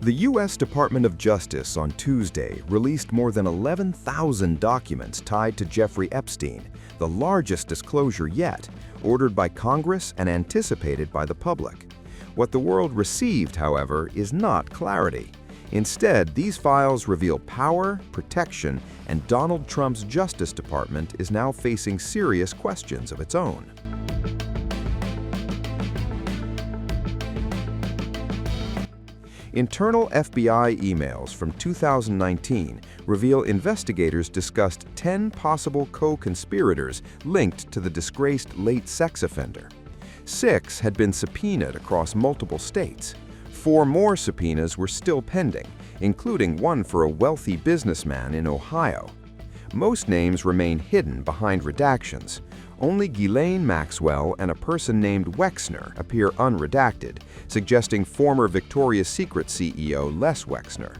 The U.S. Department of Justice on Tuesday released more than 11,000 documents tied to Jeffrey Epstein, the largest disclosure yet, ordered by Congress and anticipated by the public. What the world received, however, is not clarity. Instead, these files reveal power, protection, and Donald Trump's Justice Department is now facing serious questions of its own. Internal FBI emails from 2019 reveal investigators discussed 10 possible co-conspirators linked to the disgraced late sex offender. 6 had been subpoenaed across multiple states. 4 more subpoenas were still pending, including one for a wealthy businessman in Ohio. Most names remain hidden behind redactions. Only Ghislaine Maxwell and a person named Wexner appear unredacted, suggesting former Victoria's Secret CEO Les Wexner.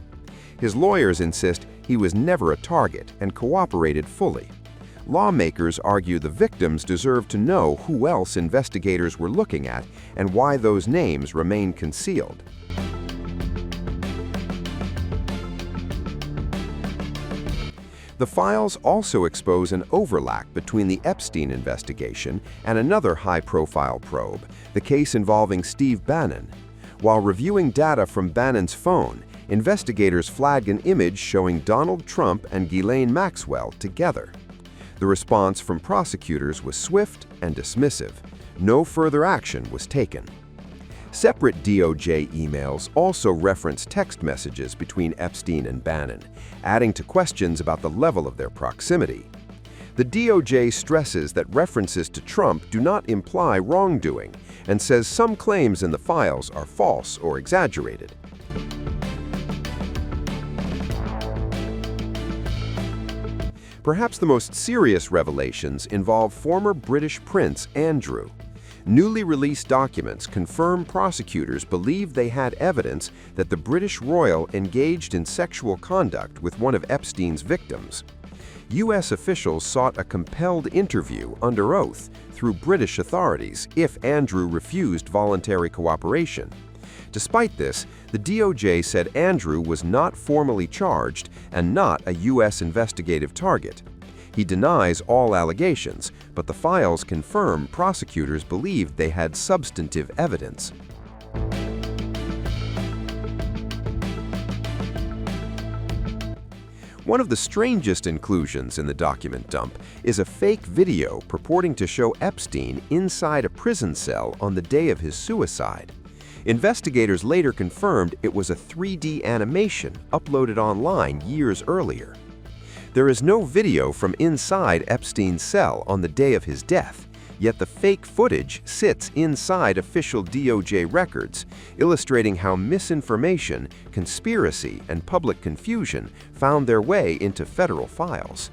His lawyers insist he was never a target and cooperated fully. Lawmakers argue the victims deserve to know who else investigators were looking at and why those names remain concealed. The files also expose an overlap between the Epstein investigation and another high-profile probe, the case involving Steve Bannon. While reviewing data from Bannon's phone, investigators flagged an image showing Donald Trump and Ghislaine Maxwell together. The response from prosecutors was swift and dismissive. No further action was taken. Separate DOJ emails also reference text messages between Epstein and Bannon, adding to questions about the level of their proximity. The DOJ stresses that references to Trump do not imply wrongdoing and says some claims in the files are false or exaggerated. Perhaps the most serious revelations involve former British Prince Andrew. Newly released documents confirm prosecutors believe they had evidence that the British royal engaged in sexual conduct with one of Epstein's victims. U.S. officials sought a compelled interview under oath through British authorities if Andrew refused voluntary cooperation. Despite this, the DOJ said Andrew was not formally charged and not a U.S. investigative target. He denies all allegations, but the files confirm prosecutors believed they had substantive evidence. One of the strangest inclusions in the document dump is a fake video purporting to show Epstein inside a prison cell on the day of his suicide. Investigators later confirmed it was a 3D animation uploaded online years earlier. There is no video from inside Epstein's cell on the day of his death, yet the fake footage sits inside official DOJ records, illustrating how misinformation, conspiracy, and public confusion found their way into federal files.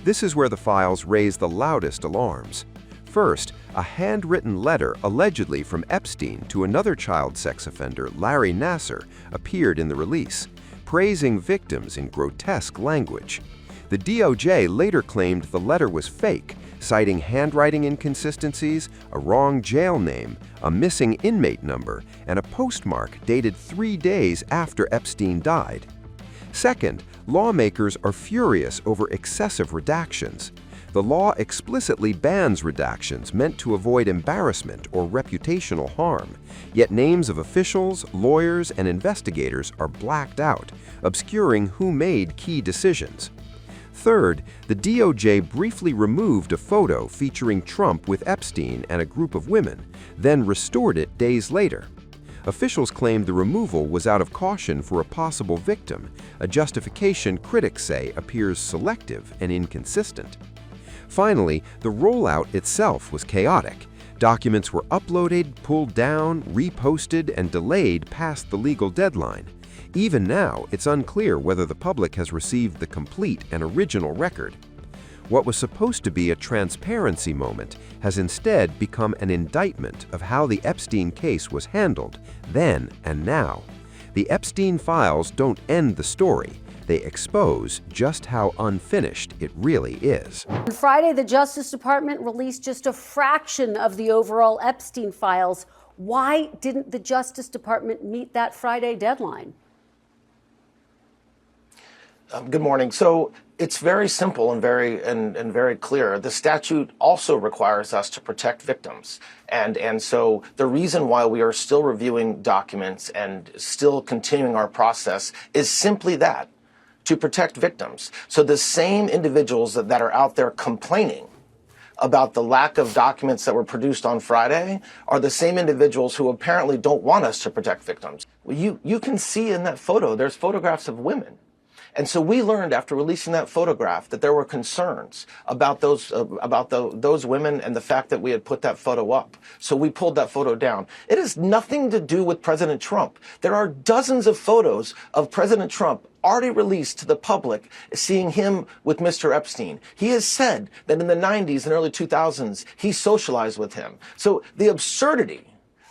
This is where the files raise the loudest alarms. First, a handwritten letter allegedly from Epstein to another child sex offender, Larry Nassar, appeared in the release, praising victims in grotesque language. The DOJ later claimed the letter was fake, citing handwriting inconsistencies, a wrong jail name, a missing inmate number, and a postmark dated 3 days after Epstein died. Second, lawmakers are furious over excessive redactions. The law explicitly bans redactions meant to avoid embarrassment or reputational harm, yet names of officials, lawyers, and investigators are blacked out, obscuring who made key decisions. Third, the DOJ briefly removed a photo featuring Trump with Epstein and a group of women, then restored it days later. Officials claimed the removal was out of caution for a possible victim, a justification critics say appears selective and inconsistent. Finally, the rollout itself was chaotic. Documents were uploaded, pulled down, reposted, and delayed past the legal deadline. Even now, it's unclear whether the public has received the complete and original record. What was supposed to be a transparency moment has instead become an indictment of how the Epstein case was handled then and now. The Epstein files don't end the story. They expose just how unfinished it really is. On Friday, the Justice Department released just a fraction of the overall Epstein files. Why didn't the Justice Department meet that Friday deadline? Good morning. So it's very simple and very clear. The statute also requires us to protect victims. And so the reason why we are still reviewing documents and still continuing our process is simply that, to protect victims. So the same individuals that are out there complaining about the lack of documents that were produced on Friday are the same individuals who apparently don't want us to protect victims. You can see in that photo, there's photographs of women. And so we learned after releasing that photograph that there were concerns about those women and the fact that we had put that photo up. So we pulled that photo down. It has nothing to do with President Trump. There are dozens of photos of President Trump already released to the public, seeing him with Mr. Epstein. He has said that in the 90s and early 2000s, he socialized with him. So the absurdity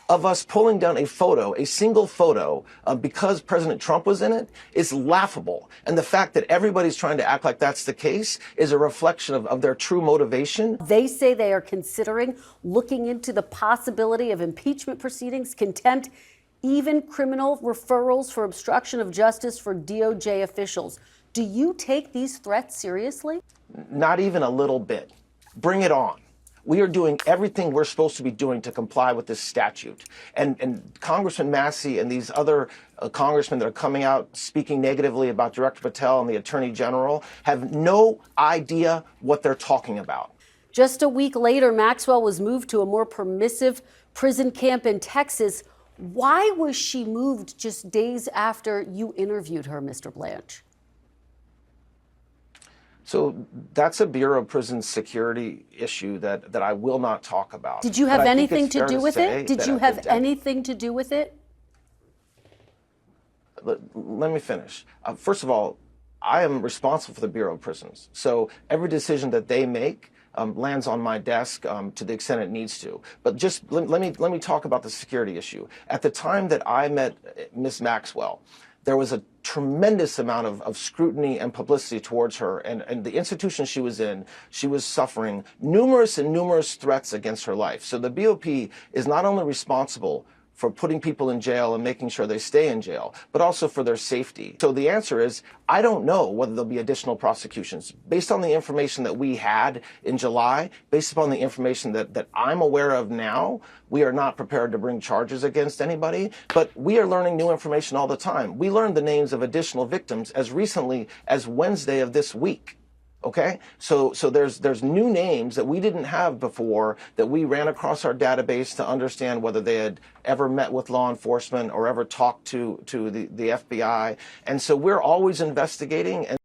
of us pulling down a photo, a single photo, because President Trump was in it, is laughable. And the fact that everybody's trying to act like that's the case is a reflection of their true motivation. They say they are considering looking into the possibility of impeachment proceedings, contempt, even criminal referrals for obstruction of justice for DOJ officials. Do you take these threats seriously? Not even a little bit. Bring it on. We are doing everything we're supposed to be doing to comply with this statute. And Congressman Massey and these other congressmen that are coming out speaking negatively about Director Patel and the Attorney General have no idea what they're talking about. Just a week later, Maxwell was moved to a more permissive prison camp in Texas. Why was she moved just days after you interviewed her, Mr. Blanche? So that's a Bureau of Prison Security issue that I will not talk about. Did you have anything to do with it? Did you have anything to do with it? Let me finish. First of all, I am responsible for the Bureau of Prisons. So every decision that they make lands on my desk to the extent it needs to. But just let me talk about the security issue. At the time that I met Ms. Maxwell, there was a tremendous amount of scrutiny and publicity towards her, and the institution she was in, she was suffering numerous threats against her life. So the BOP is not only responsible for putting people in jail and making sure they stay in jail, but also for their safety. So the answer is, I don't know whether there'll be additional prosecutions. Based on the information that we had in July, based upon the information that I'm aware of now, we are not prepared to bring charges against anybody, but we are learning new information all the time. We learned the names of additional victims as recently as Wednesday of this week. Okay, so there's new names that we didn't have before that we ran across our database to understand whether they had ever met with law enforcement or ever talked to the FBI. And so we're always investigating. And